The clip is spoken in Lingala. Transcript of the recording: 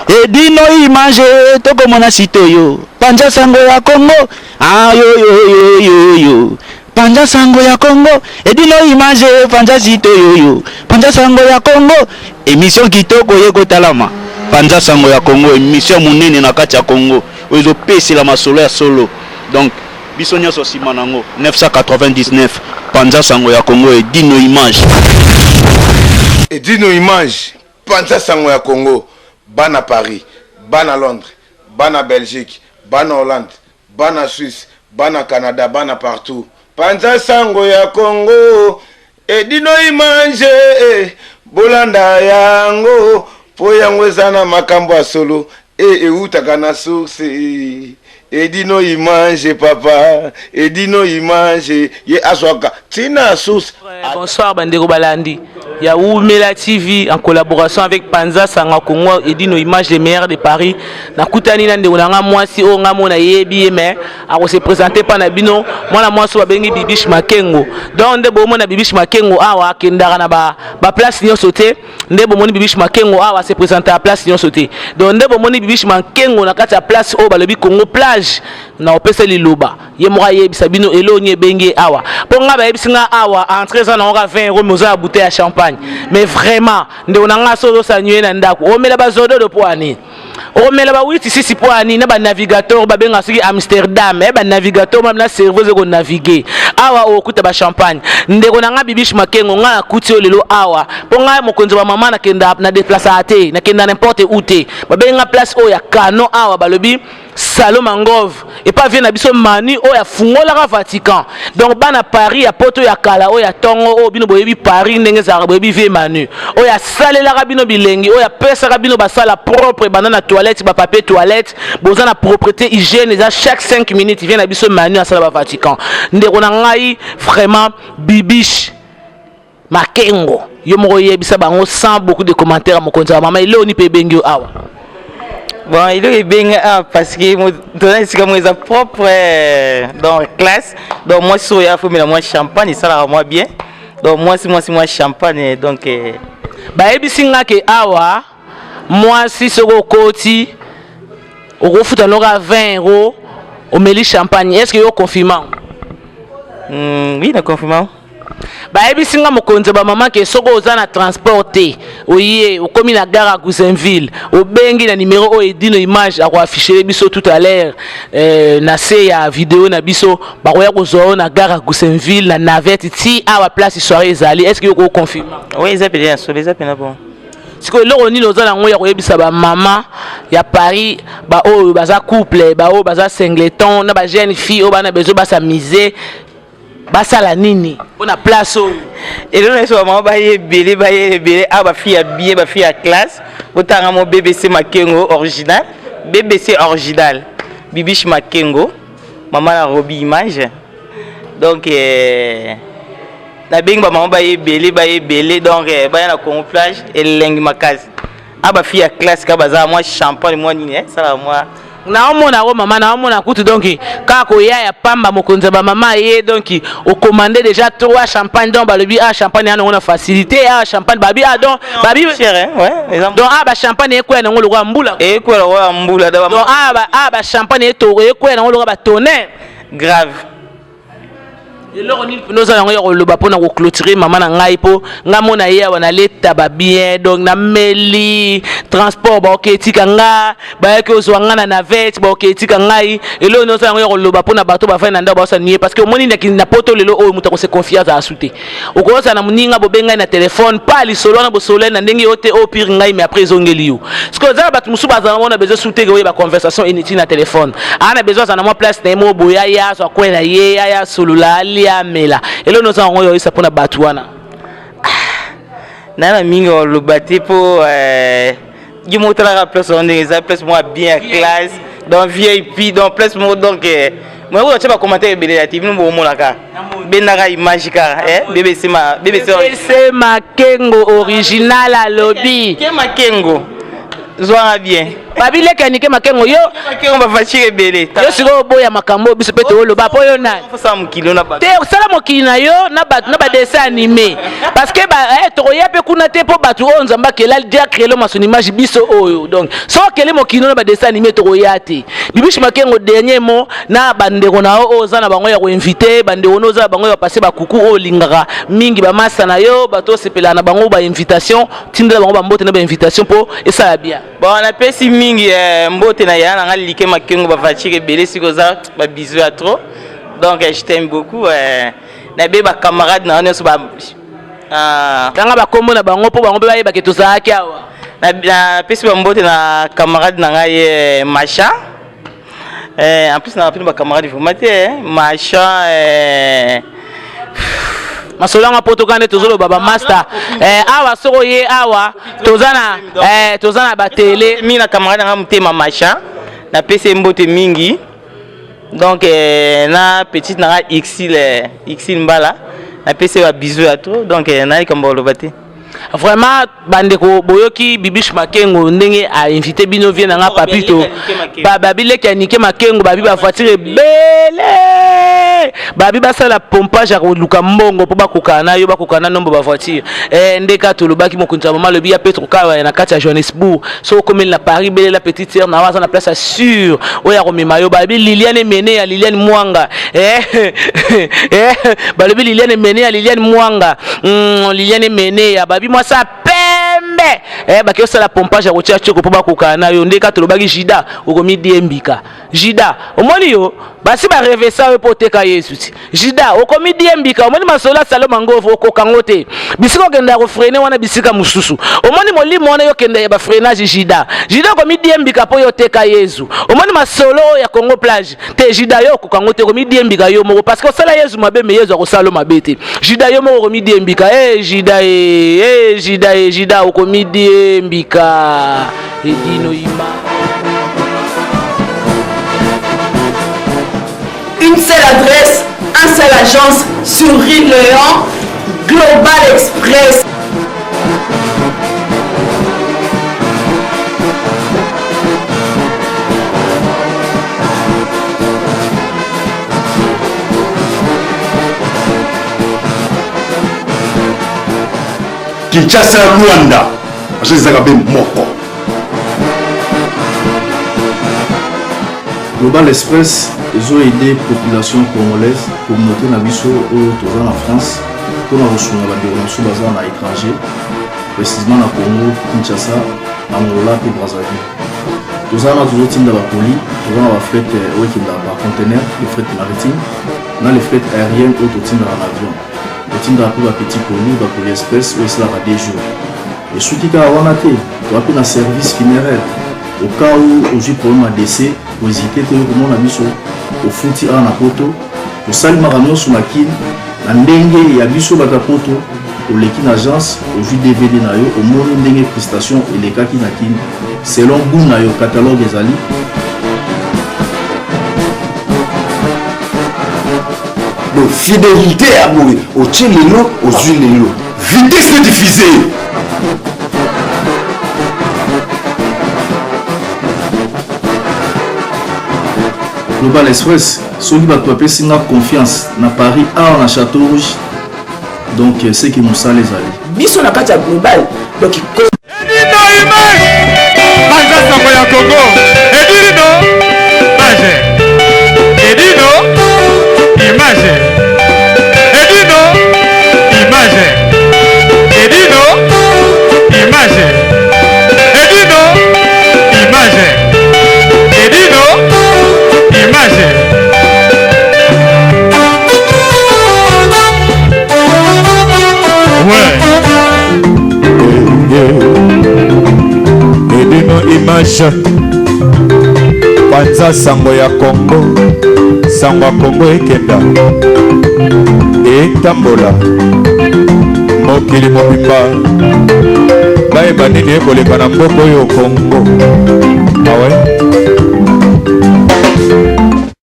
et dino image toko mona sitoyo panja sango ya Congo ah yo panja sango ya Congo et dino image panja sitoyo panja sango ya Congo émission kitoko yeko talama panja sango ya Congo émission munene na kati ya Congo ozo pesi la masolo ya solo donc biso nyonso sima nango 999 panja sango ya Congo et dino image panja sango ya Congo bana Paris, bana Londres, bana Belgique, bana Hollande, bana Suisse, bana Canada, bana partout. Panja sango ya Congo, edino imanje, bolanda yango, po yango zana makambo ya solo, utaka na source. Edino imanje papa, edino imanje, ye aswaka, tina source. Bonsoir Bandeko Balandi. Il y a Oumela TV en collaboration avec Panza Sanga Congo et dit nos images les meilleures de Paris. Na kutani na ndeko nanga mwasi o ngamo na yebi mais a se présenter pa na bino mwana mwasi wa bengi Bibish Makengo. Donc ndebo mo na Bibish Makengo awa kendara na ba place nyo sauté. Ndebo mo ni Bibish Makengo awa se présenter à place nyo sauté. Donc ndebo mo ni Bibish Makengo na kati ya place o balobi Congo plage na opesa liloba. Ye mo yebi sabino elo nye bengi awa. Ponga ba yebi singa awa entrer ça na 20 € moza a bouteille à champagne. Mais vraiment, on a solo sanué nandaku. On met la base de poani. On met la base 86 poani. Na ba navigateur ba benga siki Amsterdam. Ba navigateur même la serveuse ko naviguer. Awa o kuta ba champagne. Ndeko nanga Bibish Makengo nga kuti o lelo awa. Ponga mo konzo ba mama na kenda na déplacer ate, na kenda n'importe où te. Ba benga place o ya Kano awa balobi Salon Mangove et pas vient biso mani o ya fungola ka Vatican. Donc bana Paris ya poto ya kala o ya tongo o bino boyebi Paris ndenge za boyebi vie manu. O ya salela ka bino bilengi o ya pesa ka bino basala propre banana toilette ba papier toilette bozana propreté hygiène za chaque 5 minutes vient na biso manu à sala ba Vatican. Ndeko na ngai vraiment Bibish Makengo. Yo mo yebisa bango sans beaucoup de commentaires mon compte maman il oni pe bengi awa. Bon, il est bien parce que c'est comme mes propres dans la classe. Donc moi si il faut mettre moi champagne ça là moi bien. Donc moi champagne donc ba ebisinga ke awa moi si soko koti au futa noka 20 € au meli champagne est-ce que yo confirmant? Oui, na confirmant. Ba ebisinga mokonze ba maman ke soko ozana transporter oye okomi na gare à Goussainville o bengi na numéro o edino image a afficher biso tout à l'heure na se ya vidéo na biso ba koya kozo na gare à Goussainville na navette ti awa place soirée ezali est-ce que yo confirme? Oui, ils appellent bien sur les appels bon. Siko loko nini ozana ngo ya koyebisa ba mama ya Paris ba o baza couple ba o baza singleton na ba jeune fille o bana bezo ba s'amuser basala nini on a place et là ils sont maman ba belé ah ba fille bien ba fille à classe autant mon BBC Makengo original BBC original Bibish Makengo maman la Robi image donc na bing ba maman ba belé donc ba na Congo plage et lengi makazi ah ba fille à classe ka baza moi champagne moi nini ça là moi na omona ko mama na omona kutu donc kako ya pamba mokonza ba mama ye donc au commander déjà 3 champagne donc balobi champagne ana on a facilité champagne babi donc babi cher ouais donc ba champagne e kwena ngolo kwa mbula e kwela kwa mbula da donc ba champagne to e kwena ngolo ba tonnerre grave. Et là on nous allons le bas pour nous clôturer maman na ngai po ngamo na ye wana leta ba bien donc na meli transport ba ok tika nga ba ke ozwa nga na navette ba ok tika ngai et là nous allons le bas pour na bato ba fa na ndaba sa nier parce que moni na poto lelo o muta ko se confiance à souter o ko sa na muninga bo benga na téléphone pas li solo na bo solo na ndenge yote o pire ngai mais après zongeli yo ce que za bato musu bazana mona besoin souter ko ba conversation inutile na téléphone ana besoin za na mo place na mo boya ya so kwena ye ya solo la mela et là nous avons eu ça pour na batouana na mingi le baté pour du moto la place on est place moi bien classe dans VIP dans place moi donc moi vous tu vas commenter belé la TV nous mon ka benaka image ka BBC Makengo original à lobby ke Makengo zoa bien babile kanike makengo yo makengo ba fatire belé yo siko boya makambo biso pe to loba po yo nani ça mokili na ba te sala mokili na yo na ba dessin animé parce que ba to ya pe kuna te po batu o nzamba kela dia créer le mason image biso oyo donc so kele mokili na ba dessin animé to ya te bibishi makengo dernier mot na bandeko na o za na bango ya ko inviter bandeko no za bango ya passer ba kuku o lingaka mingi ba masa na yo bato sepela na bango ba invitation tindela bango ba mbote na ba invitation po esa ya bien bon on a pesi mingi mbote na ya na like makengo ba fatire belé siko za ba bisous à trop donc je t'aime beaucoup na be ba camarade na on so ba tanga ba kombo na bango po bango be ba yeba ke to za ki awa na pesi ba mbote na camarade na ngai Macha en plus na ba camarade formaté Macha masolanga potokane tozolo baba master awa soko ye awa tozana ba télé mi na camarade nga mutema Macha na pesi mbote mingi donc na petite na Xil mbala na pesi ba bisous à trop donc na ikambolo bate vraiment bandeko boyoki bibish makengo ndenge a invité bino vie na nga papito babile kanike makengo babi ba voiture belé babi basala pompage ya luka mbongo po bakokana yo bakokana nombo ba voiture ndeka tolobaki mokunza mama lobi ya Petro Kawa na kati ya Johannesburg so comme na Paris belé la petite sœur na waza na place sûre oya komema yo babi Liliane Mene ya Liliane Mwanga balobi Liliane Mene ya Liliane Mwanga Liliane Mene ya babi moi ça pembe baki osala pompage ya kotia choko po bakokana yo ndeka tolobaki Jida okomi diembika Jida omoni yo basi ba rêver ça po teka Yesu ti Jida okomi diembika omoni masola salo mangovo okokango te bisiko kenda ko freiner wana bisika mususu omoni molimo wana yo kenda ya ba freinage Jida okomi diembika po yo teka Yesu omoni masolo ya Congo plage te Jida yo okokango te okomi diembika yo moko parce que osala Yesu mabe me Yesu akosala mabe te Jida yo moko okomi diembika Jida okomi diembika edino ima. Une seule adresse, un seul agence sur Rue Léon, Global Express. Kinshasa Rwanda, je les ai moko. Global Express, ils ont aidé la population congolaise, communauté Nabiso en France, pour la ressource à l'étranger, précisément à Congo, Kinshasa, Angola et Brazzaville. Tous avons toujours team de la police, tous avons fret par conteneur, les fret maritimes, dans les fret aériennes, autres team dans l'avion. Le team de la petit colis, la police express, où c'est là des jours. Et ce qui est à Wanate, tu as pris un service funéraire. Au cas où j'ai problème à décès, pour hésiter, tu as mis au fouti à la poto, pour saluer ma ramion sur ma kin, la dengue et abisso bata poto, pour l'équipe agence, au jus DVD na yo, au monde dengue prestation et les cas qui na kin, selon goût na yo catalogue des alliés. Donc fidélité à mourir, au tien les lots, aux huiles les lots. Vitesse de diffuser. Global Express, ceux qui vont appeler Singa confiance, na Paris, à na Château Rouge. Donc c'est qui nous ça les alliés. Biso na kati global. Donc image panza sango ya Congo, sango ya Congo ekenda etambola mokili mobimba bayeba nini ekoleka na mboka oyo Congo awe